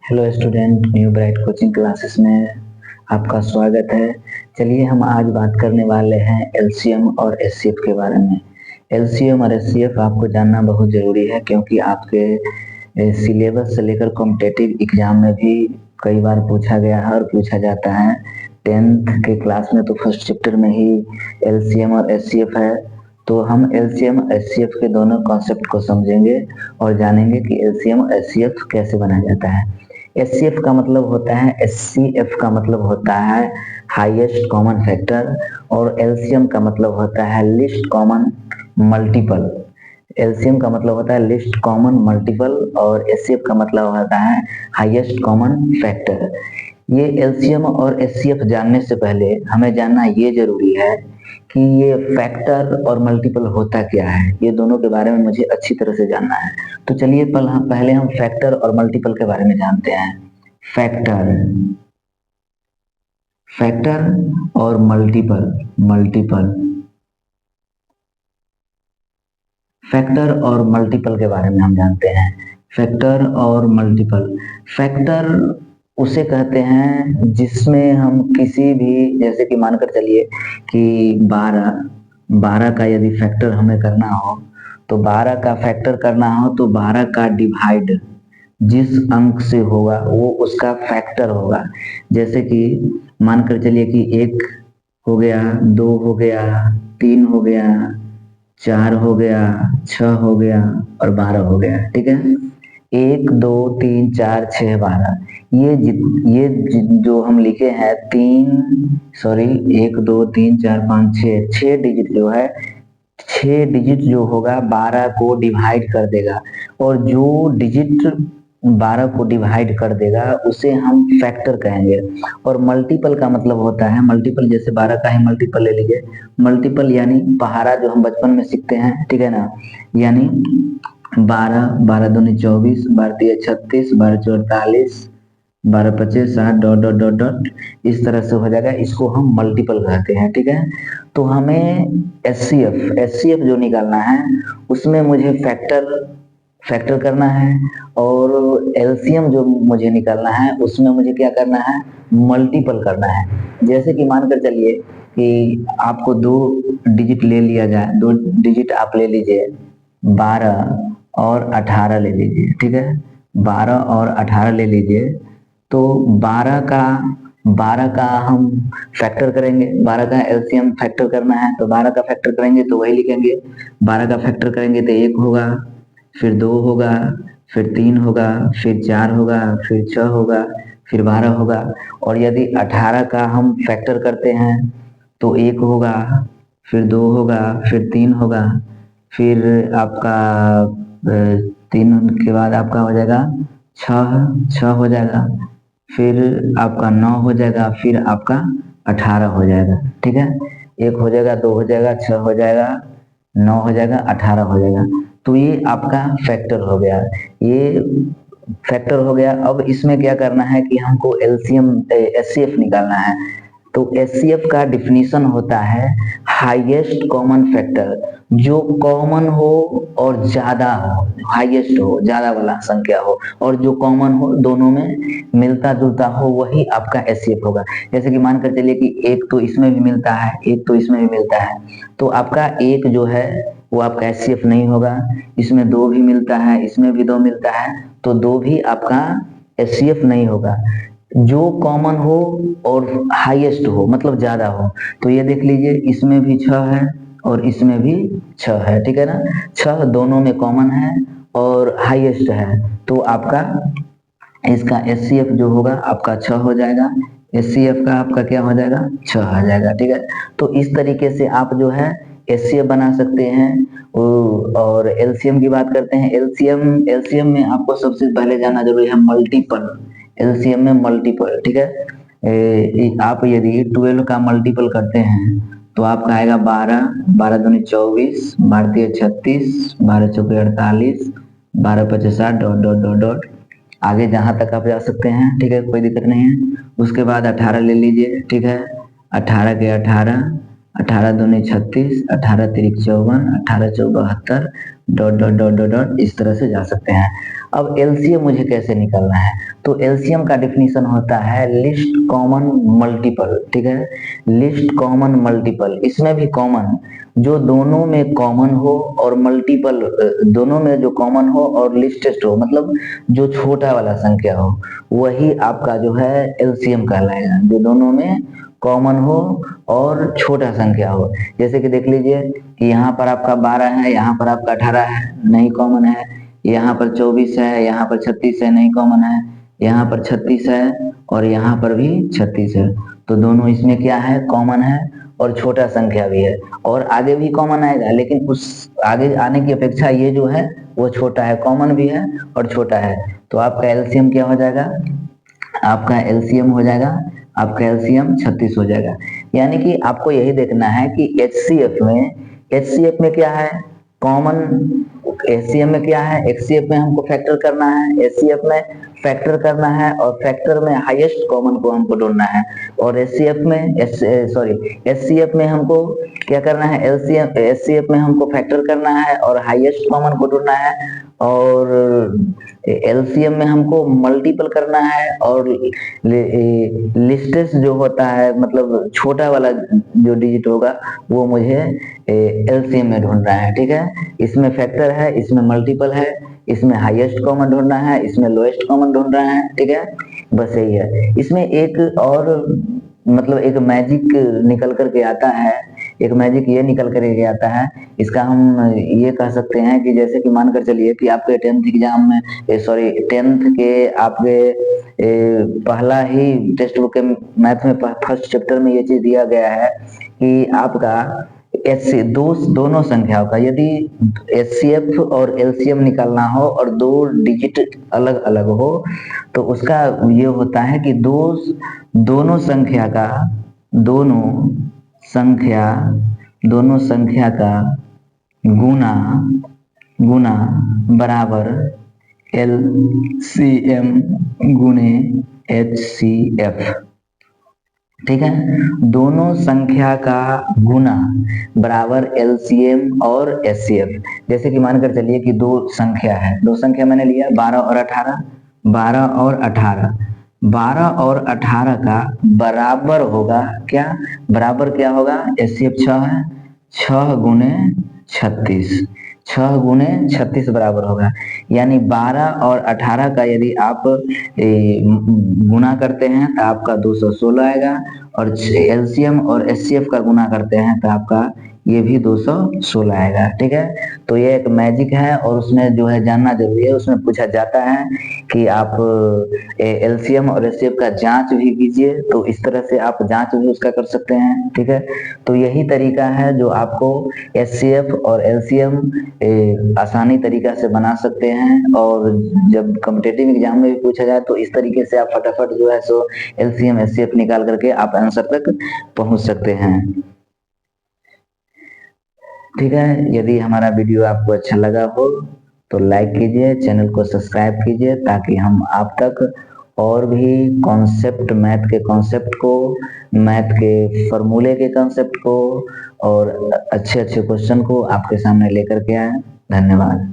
Hello student, new bright coaching classes में आपका स्वागत है। चलिए हम आज बात करने वाले हैं एलसीएम और एचसीएफ के बारे में। एलसीएम और एचसीएफ आपको जानना बहुत ज़रूरी है क्योंकि आपके सिलेबस से लेकर कॉम्पिटिटिव एग्जाम में भी कई बार पूछा गया है और पूछा जाता है। 10th के क्लास में तो फर्स्ट चैप्टर में ही एलसीएम और एचसीएफ है। तो हम एलसीएम एचसीएफ के दोनों कॉन्सेप्ट को समझेंगे और जानेंगे कि एलसीएम और एचसीएफ कैसे बनाया जाता है। एचसीएफ का मतलब होता है, एचसीएफ का मतलब होता है हाईएस्ट कॉमन फैक्टर और एलसीएम का मतलब होता है लिस्ट कॉमन मल्टीपल। एलसीएम का मतलब होता है लिस्ट कॉमन मल्टीपल और एचसीएफ का मतलब होता है हाईएस्ट कॉमन फैक्टर। ये एलसीएम और एचसीएफ जानने से पहले हमें जानना ये जरूरी है कि ये फैक्टर और मल्टीपल होता क्या है। ये दोनों के बारे में मुझे अच्छी तरह से जानना है। तो चलिए पहले हम फैक्टर और मल्टीपल के बारे में जानते हैं। फैक्टर फैक्टर और मल्टीपल मल्टीपल फैक्टर और मल्टीपल के बारे में हम जानते हैं। फैक्टर और मल्टीपल। फैक्टर उसे कहते हैं जिसमें हम किसी भी, जैसे कि मानकर चलिए कि 12 का यदि फैक्टर हमें करना हो तो 12 का फैक्टर करना हो तो 12 का डिवाइड जिस अंक से होगा वो उसका फैक्टर होगा। जैसे कि मानकर चलिए कि 1 हो गया, 2 हो गया, 3 हो गया, 4 हो गया, 6 हो गया और 12 हो गया। ठीक है, 1 2 3 4 6 12 जो हम लिखे हैं 1 2 3 4 5 6 डिजिट जो है, 6 डिजिट जो होगा 12 को डिवाइड कर देगा और जो डिजिट 12 को डिवाइड कर देगा उसे हम फैक्टर कहेंगे। और मल्टीपल का मतलब होता है, मल्टीपल जैसे 12 का ही मल्टीपल ले लीजिए। मल्टीपल यानी पहाड़ा जो हम बचपन में सीखते हैं, ठीक है ना, यानी 12 12 दूनी 24, 12 तिया 36, 12 चौक 48, 12 25 60 डॉट डॉट डॉट डॉट इस तरह से हो जाएगा। इसको हम मल्टीपल कहते हैं। ठीक है, तो हमें एचसीएफ जो निकालना है उसमें मुझे फैक्टर करना है और एलसीएम जो मुझे निकालना है उसमें मुझे क्या करना है, मल्टीपल करना है। जैसे कि मानकर चलिए कि आपको 2 डिजिट ले लिया जाए, 2 डिजिट आप ले लीजिए, 12 और 18 ले लीजिए। ठीक है, 12 और 18 ले लीजिए तो 12 का हम फैक्टर करेंगे। 12 का एलसीएम फैक्टर करना है तो 12 का फैक्टर करेंगे तो वही लिखेंगे। 12 का फैक्टर करेंगे तो 1 होगा, फिर 2 होगा, फिर 3 होगा, फिर 4 होगा, फिर 6 होगा, फिर 12 होगा। और यदि 18 का हम फैक्टर करते हैं तो 1 होगा, फिर 2 होगा, फिर 3 होगा, फिर आपका 3 के बाद आपका हो जाएगा 6 हो जाएगा, फिर आपका 9 हो जाएगा, फिर आपका 18 हो जाएगा। ठीक है, 1 हो जाएगा, 2 हो जाएगा, 6 हो जाएगा, 9 हो जाएगा, 18 हो जाएगा। तो ये आपका फैक्टर हो गया, ये फैक्टर हो गया। अब इसमें क्या करना है कि हमको एलसीएम एचसीएफ निकालना है। तो एचसीएफ का डिफिनीशन होता है हाईएस्ट कॉमन फैक्टर, जो कॉमन हो और ज्यादा हो, हाईएस्ट हो, ज्यादा वाला संख्या हो और जो कॉमन हो, दोनों में मिलता जुलता हो, वही आपका एचसीएफ होगा। जैसे कि मानकर चलिए कि 1 तो इसमें भी मिलता है, 1 तो इसमें भी मिलता है, तो आपका 1 जो है वो आपका एचसीएफ नहीं होगा। इसमें 2 भी मिलता है, इसमें भी 2 मिलता है, तो 2 भी आपका एचसीएफ नहीं होगा। जो कॉमन हो और हाईएस्ट हो, मतलब ज्यादा हो, तो ये देख लीजिए इसमें भी 6 है और इसमें भी 6 है। ठीक है ना, 6 दोनों में कॉमन है और हाईएस्ट है, तो आपका इसका एचसीएफ जो होगा आपका 6 हो जाएगा। एचसीएफ का आपका क्या हो जाएगा, 6 आ जाएगा। ठीक है, तो इस तरीके से आप जो है एचसीएफ बना सकते हैं। और एलसीएम की बात करते हैं। एलसीएम में आपको सबसे पहले जानना जरूरी है मल्टीपल। एलसीएम में मल्टीपल, ठीक है, आप यदि 12 का मल्टीपल करते हैं तो आपका आएगा 12, 12 दूनी 24, 12 तिया 36, 12 चौके 48, 12 पचे 60 डॉट डॉट डॉट डॉट आगे जहां तक आप जा सकते हैं। ठीक है, कोई दिक्कत नहीं है। उसके बाद 18 ले लीजिए। ठीक है, 18 के 18, 18 दूनी 36, 18 तिरिक 54, 18 चौक 72 dot dot dot dot dot इस तरह से जा सकते हैं। अब एलसीएम मुझे कैसे निकालना है, तो एलसीएम का डिफिनीशन होता है लिस्ट कॉमन मल्टीपल, ठीक है, लिस्ट कॉमन मल्टीपल, इसमें भी कॉमन जो दोनों में कॉमन हो और मल्टीपल दोनों में जो कॉमन हो और लिस्टेस्ट हो, मतलब जो छोटा वाला संख्या हो, वही आपका जो है एलसीएम कहलाएगा, जो दोनों में कॉमन हो और छोटा संख्या हो। जैसे कि देख लीजिए कि यहाँ पर आपका 12 है, यहाँ पर आपका 18 है, नहीं कॉमन है, यहाँ पर 24 है, यहाँ पर 36 है, नहीं कॉमन है, यहाँ पर 36 है और यहाँ पर भी 36 है, तो दोनों इसमें क्या है, कॉमन है और छोटा संख्या भी है, और आगे भी कॉमन आएगा, लेकिन उस आगे आने की अपेक्षा ये जो है वो छोटा है, कॉमन भी है और छोटा है। तो आपका एलसीएम क्या हो जाएगा, आपका एलसीएम हो जाएगा, आपका एलसीएम 36 हो जाएगा। यानी कि आपको यही देखना है कि एचसीएफ में क्या है, कॉमन, एचसीएफ में क्या है, एचसीएफ में हमको फैक्टर करना है, एचसीएफ में फैक्टर करना है और फैक्टर में हाईएस्ट कॉमन को हमको ढूंढना है, और एचसीएफ में हमको क्या करना है, एचसीएफ में हमको फैक्टर करना है और हाईएस्ट कॉमन को ढूंढना है, और एलसीएम में हमको मल्टीपल करना है और लिस्टेस्ट जो होता है, मतलब छोटा वाला जो डिजिट होगा वो मुझे एलसीएम में ढूंढना है, ठीक है। इसमें फैक्टर है, इसमें मल्टीपल है, इसमें हाईएस्ट कॉमन ढूंढना है, इसमें लोएस्ट कॉमन ढूंढ रहा है, ठीक है, बस यही है। इसमें एक और मतलब एक मैजिक निकल करके आता है, एक मैजिक ये निकल करके आता है, इसका हम ये कह सकते हैं कि जैसे कि मानकर चलिए कि आपके 10th एग्जाम में 10th के आपके पहला ही टेक्स्ट बुक के मैथ में फर्स्ट चैप्टर में ये चीज दिया गया है कि आपका दोनों संख्याओं का यदि एचसीएफ और एलसीएम निकालना हो और दो डिजिट अलग अलग हो, तो उसका ये होता है कि दोनों संख्या का गुना बराबर एलसीएम गुने एचसीएफ, ठीक है, दोनों संख्या का गुना बराबर एलसीएम और एचसीएफ। जैसे कि मानकर चलिए कि दो संख्या मैंने लिया 12 और 18, 12 और 18 का बराबर होगा क्या, बराबर क्या होगा, एचसीएफ 6 है, 6 गुने 36 बराबर होगा। यानी 12 और 18 का यदि आप गुना करते हैं तो आपका 216 आएगा, और एलसीएम और एचसीएफ का गुना करते हैं तो आपका ये भी 216 आएगा, ठीक है। तो ये एक मैजिक है और उसमें जो है जानना जरूरी है, उसमें पूछा जाता है कि आप एलसीएम और एचसीएफ का जांच भी कीजिए, तो इस तरह से आप जांच भी उसका कर सकते हैं, ठीक है। तो यही तरीका है जो आपको एचसीएफ और एलसीएम आसानी तरीका से बना सकते हैं, और जब कॉम्पिटिटिव एग्जाम में भी पूछा जाए तो इस तरीके से आप फटाफट जो है सो एलसीएम एचसीएफ निकाल करके आप आंसर तक पहुंच सकते हैं, ठीक है। यदि हमारा वीडियो आपको अच्छा लगा हो तो लाइक कीजिए, चैनल को सब्सक्राइब कीजिए, ताकि हम आप तक और भी कॉन्सेप्ट, मैथ के कॉन्सेप्ट को, मैथ के फॉर्मूले के कॉन्सेप्ट को और अच्छे क्वेश्चन को आपके सामने लेकर के आए। धन्यवाद।